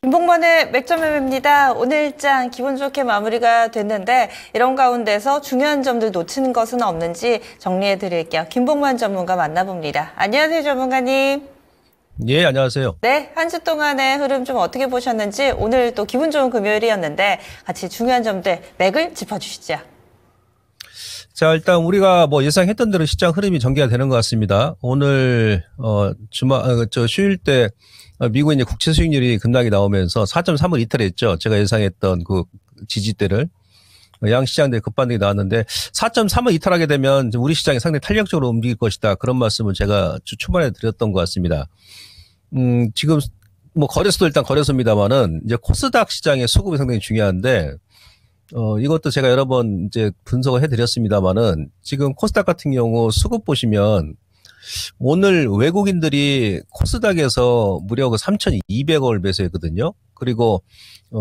김봉만의 맥점매매입니다. 오늘 장 기분 좋게 마무리가 됐는데 이런 가운데서 중요한 점들 놓치는 것은 없는지 정리해 드릴게요. 김봉만 전문가 만나봅니다. 안녕하세요, 전문가님. 예, 안녕하세요. 네, 한 주 동안의 흐름 좀 어떻게 보셨는지 오늘 또 기분 좋은 금요일이었는데 같이 중요한 점들 맥을 짚어주시죠. 자, 일단 우리가 뭐 예상했던 대로 시장 흐름이 전개가 되는 것 같습니다. 오늘 휴일 때 미국 이제 국채 수익률이 급락이 나오면서 4.3을 이탈했죠. 제가 예상했던 그 지지대를 양 시장들 급반등이 나왔는데 4.3을 이탈하게 되면 우리 시장이 상당히 탄력적으로 움직일 것이다. 그런 말씀을 제가 주 초반에 드렸던 것 같습니다. 지금 뭐 거래소도 일단 거래소입니다만은 이제 코스닥 시장의 수급이 상당히 중요한데 이것도 제가 여러 번 이제 분석을 해드렸습니다만은 지금 코스닥 같은 경우 수급 보시면 오늘 외국인들이 코스닥에서 무려 3,200억을 매수했거든요. 그리고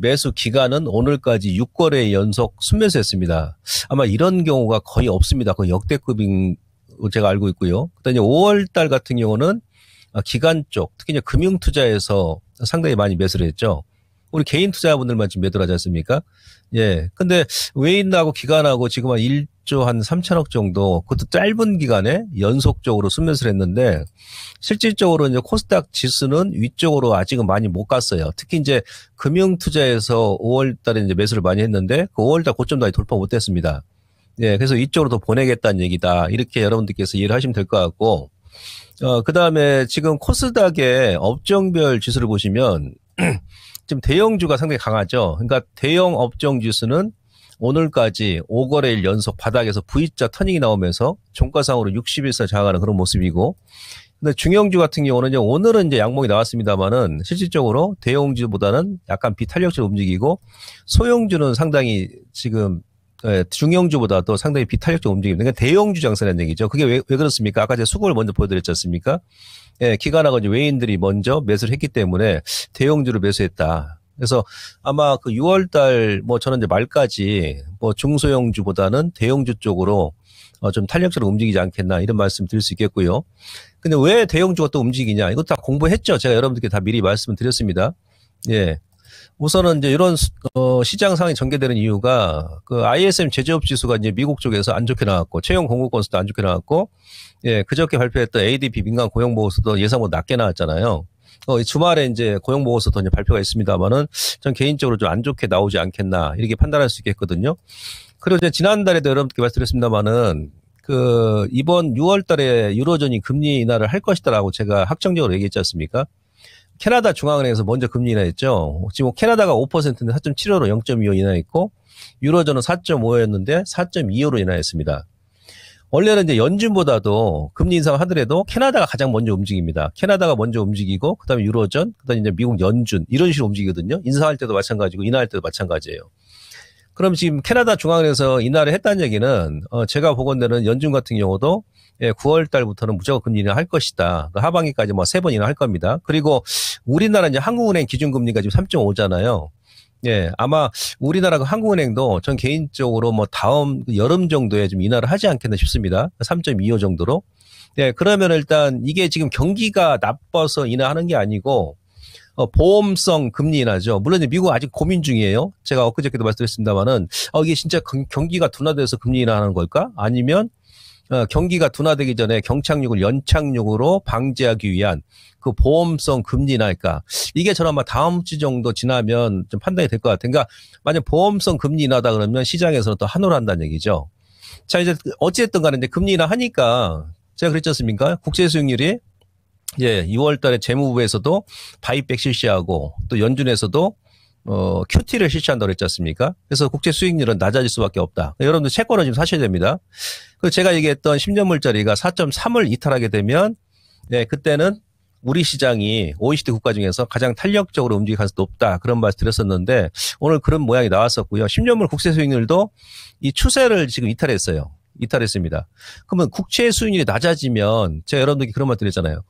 매수 기간은 오늘까지 6거래 연속 순매수했습니다. 아마 이런 경우가 거의 없습니다. 거의 역대급인 제가 알고 있고요. 그다음에 5월 달 같은 경우는 기관 쪽, 특히 이제 금융투자에서 상당히 많이 매수를 했죠. 우리 개인 투자분들만 지금 매도를 하지 않습니까? 예. 근데 외인하고 기관하고 지금 한 1조 한 3천억 정도, 그것도 짧은 기간에 연속적으로 순매수를 했는데, 실질적으로 이제 코스닥 지수는 위쪽으로 아직은 많이 못 갔어요. 특히 이제 금융투자에서 5월 달에 이제 매수를 많이 했는데, 그 5월 달 고점도 아직 돌파 못 했습니다. 예. 그래서 이쪽으로 더 보내겠다는 얘기다. 이렇게 여러분들께서 이해를 하시면 될 것 같고, 그 다음에 지금 코스닥의 업종별 지수를 보시면, 지금 대형주가 상당히 강하죠. 그러니까 대형 업종 지수는 오늘까지 5거래일 연속 바닥에서 V자 터닝이 나오면서 종가상으로 60일선 장악하는 그런 모습이고, 근데 중형주 같은 경우는 오늘은 이제 양봉이 나왔습니다만은 실질적으로 대형주보다는 약간 비탄력적으로 움직이고, 소형주는 상당히 지금 중형주보다도 상당히 비탄력적으로 움직입니다. 그러니까 대형주 장세라는 얘기죠. 그게 왜 그렇습니까? 아까 제가 수급을 먼저 보여드렸지 않습니까? 예, 기관하고 이제 외인들이 먼저 매수를 했기 때문에 대형주를 매수했다. 그래서 아마 그 6월 달 저는 이제 말까지 중소형주보다는 대형주 쪽으로 좀 탄력적으로 움직이지 않겠나 이런 말씀 드릴 수 있겠고요. 근데 왜 대형주가 또 움직이냐? 이것도 다 공부했죠. 제가 여러분들께 다 미리 말씀을 드렸습니다. 예. 우선은 이제 이런 시장 상황이 전개되는 이유가 그 ISM 제조업 지수가 이제 미국 쪽에서 안 좋게 나왔고 채용 공급 건수도 안 좋게 나왔고, 예, 그저께 발표했던 ADP 민간 고용 보고서도 예상보다 낮게 나왔잖아요. 주말에 이제 고용 보고서도 이제 발표가 있습니다만은 전 개인적으로 좀 안 좋게 나오지 않겠나 이렇게 판단할 수 있겠거든요. 그리고 이제 지난달에도 여러분께 말씀드렸습니다만은 그 이번 6월 달에 유로존이 금리 인하를 할 것이다라고 제가 확정적으로 얘기했지 않습니까? 캐나다 중앙은행에서 먼저 금리 인하했죠. 지금 캐나다가 5%인데 4.75로 0.25 인하했고, 유로존은 4.5였는데 4.25로 인하했습니다. 원래는 이제 연준보다도 금리 인상을 하더라도 캐나다가 가장 먼저 움직입니다. 캐나다가 먼저 움직이고, 그 다음에 유로존, 그 다음에 이제 미국 연준, 이런 식으로 움직이거든요. 인상할 때도 마찬가지고, 인하할 때도 마찬가지예요. 그럼 지금 캐나다 중앙은행에서 인하를 했다는 얘기는, 제가 보건대는 연준 같은 경우도 9월 달부터는 무조건 금리 인하할 것이다. 하반기까지 3번 인하할 겁니다. 그리고 우리나라 이제 한국은행 기준금리가 지금 3.5잖아요. 예, 아마 우리나라 한국은행도 전 개인적으로 다음 여름 정도에 좀 인하를 하지 않겠나 싶습니다. 3.25 정도로. 예, 그러면 일단 이게 지금 경기가 나빠서 인하하는 게 아니고, 보험성 금리 인하죠. 물론 미국 아직 고민 중이에요. 제가 엊그저께도 말씀드렸습니다만은, 이게 진짜 경기가 둔화돼서 금리 인하하는 걸까? 아니면 경기가 둔화되기 전에 경착륙을 연착륙으로 방지하기 위한 그 보험성 금리 인하일까? 이게 저는 아마 다음 주 정도 지나면 좀 판단이 될 것 같아요. 그러니까 만약 보험성 금리 인하다 그러면 시장에서는 또 환호를 한다는 얘기죠. 자, 이제 어찌됐든 간에 이제 금리 인하 하니까 제가 그랬지 않습니까? 국채 수익률이 6월 달에 재무부에서도 바이백 실시하고 또 연준에서도 QT를 실시한다고 그랬지 않습니까? 그래서 국채 수익률은 낮아질 수밖에 없다. 여러분들 채권을 지금 사셔야 됩니다. 그리고 제가 얘기했던 10년물짜리가 4.3을 이탈하게 되면, 그때는 우리 시장이 OECD 국가 중에서 가장 탄력적으로 움직일 가능성이 높다. 그런 말씀 드렸었는데, 오늘 그런 모양이 나왔었고요. 10년물 국채 수익률도 이 추세를 지금 이탈했습니다. 그러면 국채 수익률이 낮아지면, 제가 여러분들께 그런 말 드렸잖아요.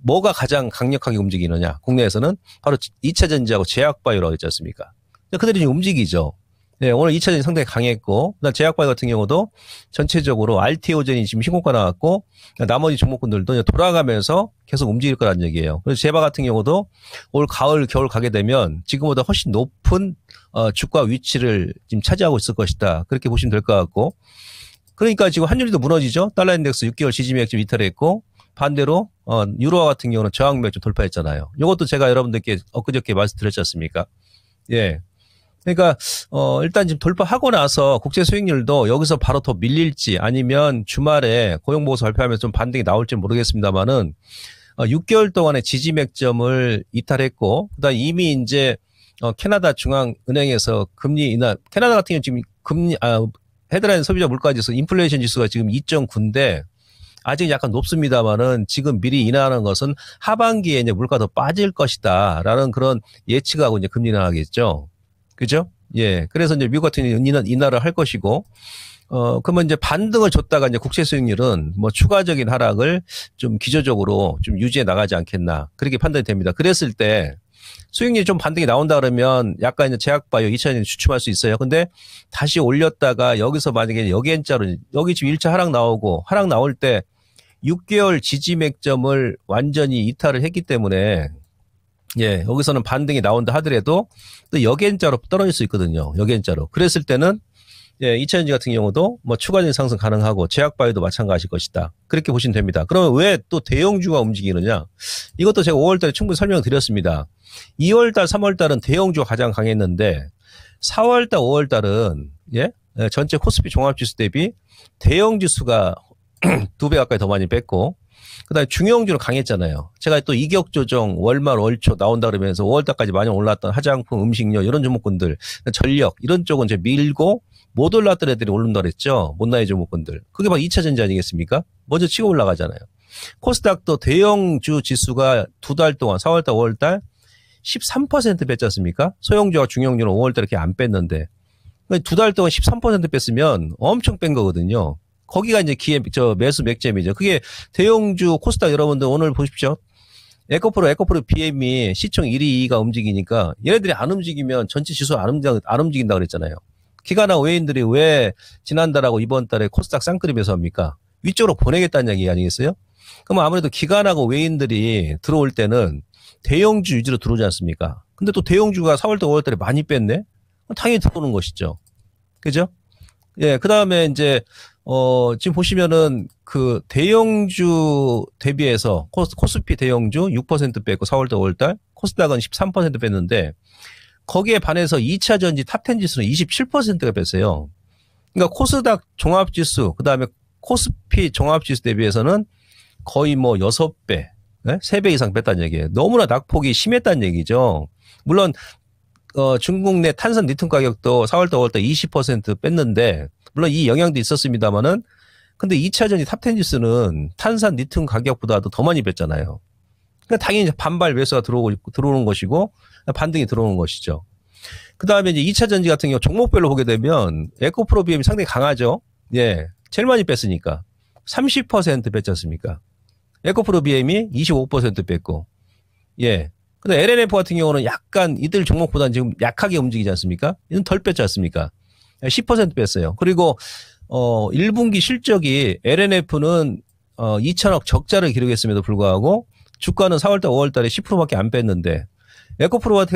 뭐가 가장 강력하게 움직이느냐? 국내에서는 바로 2차 전지하고 제약바이오라고 했지 않습니까? 그들이 지금 움직이죠. 예, 오늘 2차전이 상당히 강했고, 그다음 제약바이오 같은 경우도 전체적으로 RTO전이 지금 신고가 나왔고, 나머지 종목군들도 돌아가면서 계속 움직일 거라는 얘기예요. 그래서 제바 같은 경우도 올 가을, 겨울 가게 되면 지금보다 훨씬 높은 주가 위치를 지금 차지하고 있을 것이다. 그렇게 보시면 될 것 같고, 그러니까 지금 환율도 무너지죠. 달러 인덱스 6개월 지지맥 좀 이탈했고, 반대로 유로화 같은 경우는 저항맥 좀 돌파했잖아요. 이것도 제가 여러분들께 엊그저께 말씀드렸지 않습니까? 예. 그러니까 일단 지금 돌파하고 나서 국제 수익률도 여기서 바로 더 밀릴지 아니면 주말에 고용보고서 발표하면서 좀 반등이 나올지 모르겠습니다만은 6개월 동안의 지지 맥점을 이탈했고, 그다음 이미 이제 캐나다 중앙은행에서 금리 인하, 캐나다 같은 경우 지금 헤드라인 소비자 물가지수 인플레이션 지수가 지금 2.9인데 아직 약간 높습니다만은 지금 미리 인하하는 것은 하반기에 이제 물가 더 빠질 것이다라는 그런 예측하고 이제 금리 인하하겠죠. 그죠? 예. 그래서 이제 미국 같은 경우는 인하를 할 것이고, 그러면 이제 반등을 줬다가 이제 국채 수익률은 뭐 추가적인 하락을 좀 기저적으로 좀 유지해 나가지 않겠나. 그렇게 판단이 됩니다. 그랬을 때 수익률이 좀 반등이 나온다 그러면 약간 이제 제약바이오 2차전이 주춤할 수 있어요. 근데 다시 올렸다가 여기서 만약에 여기 N자로, 여기 지금 1차 하락 나오고, 하락 나올 때 6개월 지지 맥점을 완전히 이탈을 했기 때문에 예, 여기서는 반등이 나온다 하더라도 또 역엔자로 떨어질 수 있거든요. 역엔자로. 그랬을 때는 예, 2차전지 같은 경우도 뭐 추가적인 상승 가능하고 제약바이오도 마찬가지일 것이다. 그렇게 보시면 됩니다. 그러면 왜 또 대형주가 움직이느냐? 이것도 제가 5월달에 충분히 설명드렸습니다. 2월달, 3월달은 대형주가 가장 강했는데 4월달, 5월달은 예, 전체 코스피 종합지수 대비 대형지수가 2배 가까이 더 많이 뺐고, 그다음에 중형주는 강했잖아요. 제가 또 이격 조정 월말 월초 나온다 그러면서 5월달까지 많이 올랐던 화장품, 음식료 이런 종목군들, 전력 이런 쪽은 이제 밀고 못 올랐던 애들이 오른다 그랬죠. 못나이 종목군들. 그게 바로 2차 전지 아니겠습니까? 먼저 치고 올라가잖아요. 코스닥도 대형주 지수가 2달 동안 4월달, 5월달 13% 뺐지 않습니까? 소형주와 중형주는 5월달에 이렇게 안 뺐는데 2달 동안 13% 뺐으면 엄청 뺀 거거든요. 거기가 이제 매수 맥점이죠. 그게 대형주 코스닥 여러분들 오늘 보십시오. 에코프로 BM이 시총 1위, 2위가 움직이니까 얘네들이 안 움직이면 전체 지수 안 움직인다 그랬잖아요. 기관나 외인들이 왜 지난달하고 이번 달에 코스닥 쌍끌이 매수합니까? 위쪽으로 보내겠다는 얘기 아니겠어요? 그럼 아무래도 기관하고 외인들이 들어올 때는 대형주 위주로 들어오지 않습니까? 근데 또 대형주가 4월달, 5월달에 많이 뺐네? 당연히 들어오는 것이죠. 그죠? 예, 그 다음에 이제 지금 보시면은 그 대형주 대비해서 코스피 대형주 6% 뺐고 4월달 5월달 코스닥은 13% 뺐는데 거기에 반해서 2차 전지 탑10 지수는 27%가 뺐어요. 그러니까 코스닥 종합지수 그다음에 코스피 종합지수 대비해서는 거의 뭐 6배, 네? 3배 이상 뺐다는 얘기예요. 너무나 낙폭이 심했다는 얘기죠. 물론 중국 내 탄산 리튬 가격도 4월달 5월달 20% 뺐는데 물론 이 영향도 있었습니다만은 근데 2차 전지 탑10 지수는 탄산 리튬 가격보다도 더 많이 뺐잖아요. 그러니까 당연히 반발 매수가 들어오는 것이고 반등이 들어오는 것이죠. 그다음에 이제 2차 전지 같은 경우 종목별로 보게 되면 에코프로 BM이 상당히 강하죠. 예. 제일 많이 뺐으니까 30% 뺐지 않습니까? 에코프로 BM이 25% 뺐고. 예. 근데 LNF 같은 경우는 약간 이들 종목보다는 지금 약하게 움직이지 않습니까? 이건 덜 뺐지 않습니까? 10% 뺐어요. 그리고 1분기 실적이 LNF는 2천억 적자를 기록했음에도 불구하고 주가는 4월달, 5월달에 10%밖에 안 뺐는데 에코프로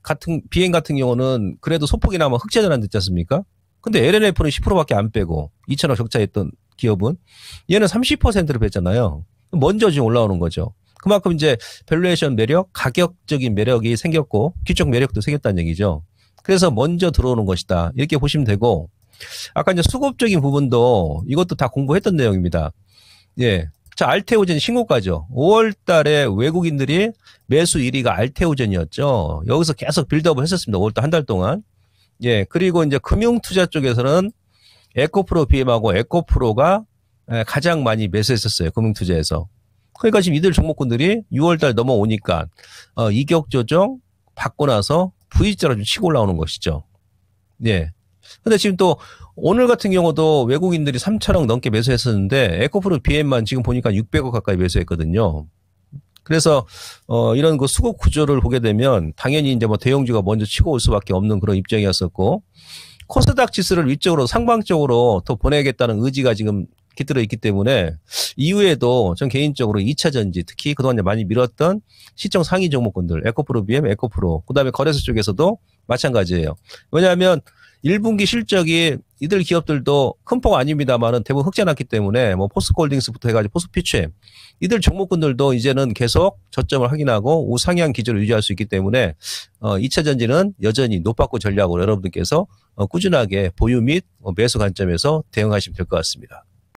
같은 비행 같은 경우는 그래도 소폭이나마 흑자 전환됐지 않습니까? 근데 LNF는 10%밖에 안 빼고 2천억 적자했던 기업은 얘는 30%를 뺐잖아요. 먼저 지금 올라오는 거죠. 그만큼 이제 밸류에이션 매력, 가격적인 매력이 생겼고 기적 매력도 생겼다는 얘기죠. 그래서 먼저 들어오는 것이다. 이렇게 보시면 되고 아까 이제 수급적인 부분도 이것도 다 공부했던 내용입니다. 예. 자, 알테오젠 신고가죠. 5월 달에 외국인들이 매수 1위가 알테오젠이었죠. 여기서 계속 빌드업을 했었습니다. 5월 달 한 달 동안. 예. 그리고 이제 금융투자 쪽에서는 에코프로 BM하고 에코프로가 가장 많이 매수했었어요. 금융투자에서. 그러니까 지금 이들 종목군들이 6월 달 넘어오니까 이격 조정 받고 나서 V자로 좀 치고 올라오는 것이죠. 예. 근데 지금 또 오늘 같은 경우도 외국인들이 3천억 넘게 매수했었는데 에코프로 BM만 지금 보니까 600억 가까이 매수했거든요. 그래서 이런 그 수급 구조를 보게 되면 당연히 이제 뭐 대형주가 먼저 치고 올 수밖에 없는 그런 입장이었었고 코스닥 지수를 위쪽으로 상방적으로 더 보내겠다는 의지가 지금 깃들어 있기 때문에 이후에도 전 개인적으로 2차 전지 특히 그동안 많이 밀었던 시총 상위 종목군들 에코프로 BM, 에코프로 그다음에 거래소 쪽에서도 마찬가지예요. 왜냐하면 1분기 실적이 이들 기업들도 큰 폭 아닙니다만은 대부분 흑자 났기 때문에 뭐 포스코홀딩스부터 해가지고 포스피추엠 이들 종목군들도 이제는 계속 저점을 확인하고 우상향 기조를 유지할 수 있기 때문에 2차 전지는 여전히 노빠꾸 전략으로 여러분들께서 꾸준하게 보유 및 매수 관점에서 대응하시면 될 것 같습니다.